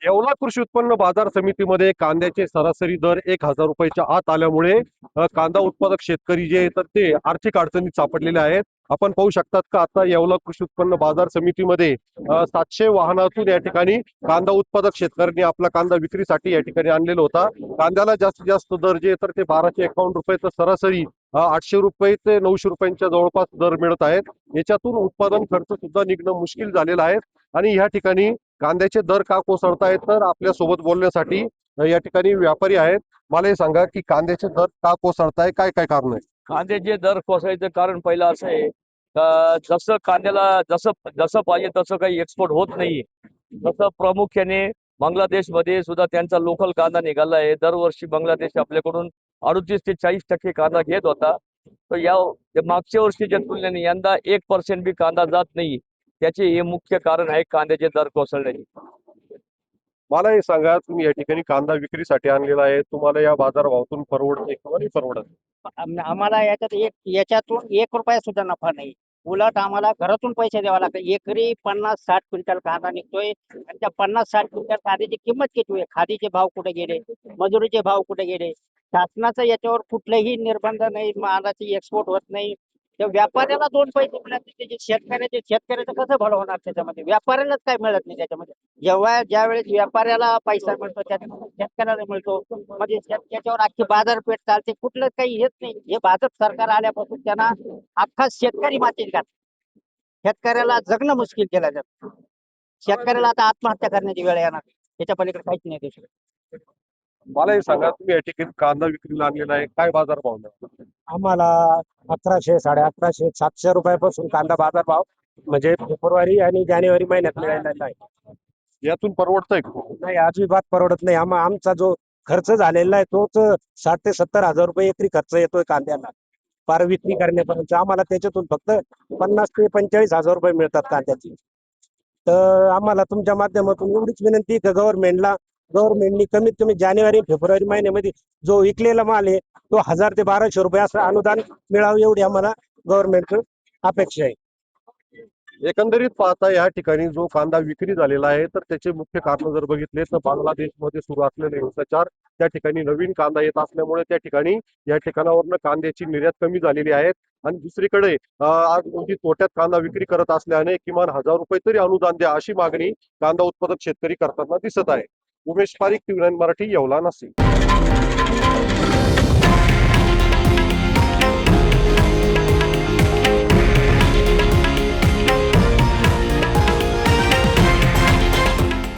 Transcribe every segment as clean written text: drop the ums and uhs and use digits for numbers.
येवला कृषी उत्पन्न बाजार समितीमध्ये कांद्याचे सरासरी दर 1,000 रुपयाच्या आत आल्यामुळे कांदा उत्पादक शेतकरी जे तर ते आर्थिक अडचणीत सापडलेले आहेत. आपण पाहू शकतात का आता येवला कृषी उत्पन्न बाजार समितीमध्ये 700 वाहनातून या ठिकाणी कांदा उत्पादक शेतकऱ्यांनी आपला कांदा विक्रीसाठी या ठिकाणी आणलेला होता. कांद्याला जास्तीत जास्त दर जे तर ते 1251 रुपये तर सरासरी 800 रुपये ते 900 रुपयांच्या जवळपास दर मिळत आहेत. याच्यातून उत्पादन खर्च सुद्धा निघणं मुश्किल झालेलं आहे आणि या ठिकाणी कांद्याचे दर का कोसळतायत तर आपल्या सोबत बोलण्यासाठी या ठिकाणी व्यापारी आहेत. मला हे सांगा की कांद्याचे दर का कोसळताय, काय काय कारण आहे? कांद्याचे दर कोसळायचं कारण पहिलं असं आहे का जसं कांद्याला जसं जसं पाहिजे तसं काही एक्सपोर्ट होत नाही. तसं प्रामुख्याने बांगलादेशमध्ये सुद्धा त्यांचा लोकल कांदा निघाला आहे. दरवर्षी बांगलादेश आपल्याकडून 38 ते 40% कांदा घेत होता. तर या मागच्या वर्षीच्या तुलनेने यंदा 1% बी कांदा जात नाही. त्याचे हे मुख्य कारण आहे कांद्याचे दर कोसळण्याचे. मला हे सांगा, तुम्ही या ठिकाणी कांदा विक्रीसाठी आणलेला आहे, तुम्हाला या बाजारभावातून परवडते किंवा नाही परवडत? आम्हाला याच्यातून 1 रुपया सुद्धा नफा नाही. उलट आम्हाला घरातून पैसे द्यावा लागतात. एकरी 50-60 क्विंटल कांदा निघतोय आणि त्या 50-60 क्विंटल कांद्याची किंमत किती आहे? खादीचे भाव कुठे गेले, मजुरीचे भाव कुठे गेले? शासनाचं याच्यावर कुठलेही निर्बंध नाही, मालाची एक्सपोर्ट होत नाही. त्या व्यापाऱ्याला 2 पैसे मिळत नाही. त्याचे शेतकऱ्याचं कसं भलं होणार त्याच्यामध्ये? व्यापाऱ्यालाच काय मिळत नाही त्याच्यामध्ये. ज्या वेळेस व्यापाऱ्याला पैसा मिळतो त्याच्यामध्ये शेतकऱ्याला मिळतो, म्हणजे त्याच्यावर अख्खी बाजारपेठ चालते. कुठलं काही येत नाही. हे भाजप सरकार आल्यापासून त्यांना अख्खा शेतकरी मातीत घातला. शेतकऱ्याला जगणं मुश्किल केलं जातं. शेतकऱ्याला आता आत्महत्या करण्याची वेळ येणार. त्याच्या पलीकडे काहीच नाही दुसरं. मला हे सांगा, तुम्ही या ठिकाणी कांदा विक्रीला आणलेला आहे, काय बाजारभाव आहे? आम्हाला 1100, 1150, 700 रुपयापासून कांदा बाजार भाव म्हणजे फेब्रुवारी आणि जानेवारी महिन्यात मिळालेला आहे. यातून परवडतंय का? नाही, अजिबात परवडत नाही. आमचा जो खर्च झालेला आहे तोच 60 ते 70 हजार रुपये एकरी खर्च येतोय कांद्याला पार विक्री करण्यापर्यंत. आम्हाला त्याच्यातून फक्त 50 ते 45 हजार रुपये मिळतात कांद्याची. तर आम्हाला तुमच्या माध्यमातून एवढीच विनंती आहे की गव्हर्नमेंटनी कमीत कमी जानेवारी फेब्रुवारी महिन्यामध्ये जो विकलेला माल आहे तो 1000 ते 1200 रुपये असं अनुदान मिळावं एवढी आम्हाला गव्हर्नमेंटचं अपेक्षा आहे. एकंदरीत पाहता या ठिकाणी जो कांदा विक्री झालेला आहे तर त्याचे मुख्य कारण जर बघितले तर बांगलादेशमध्ये सुरू असलेले हिंसाचार, त्या ठिकाणी नवीन कांदा येत असल्यामुळे त्या ठिकाणी या ठिकाणावरनं कांद्याची निर्यात कमी झालेली आहे आणि दुसरीकडे आज मोठी तोट्यात कांदा विक्री करत असल्याने किमान 1000 रुपये तरी अनुदान द्या अशी मागणी कांदा उत्पादक शेतकरी करताना दिसत आहे. उमेश पारिक, TV9 मराठी, येवला, नाशिक.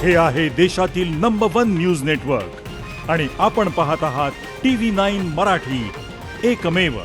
हे आहे देशातील नंबर 1 न्यूज नेटवर्क आणि आपण पाहत आहात TV9 मराठी, एकमेव.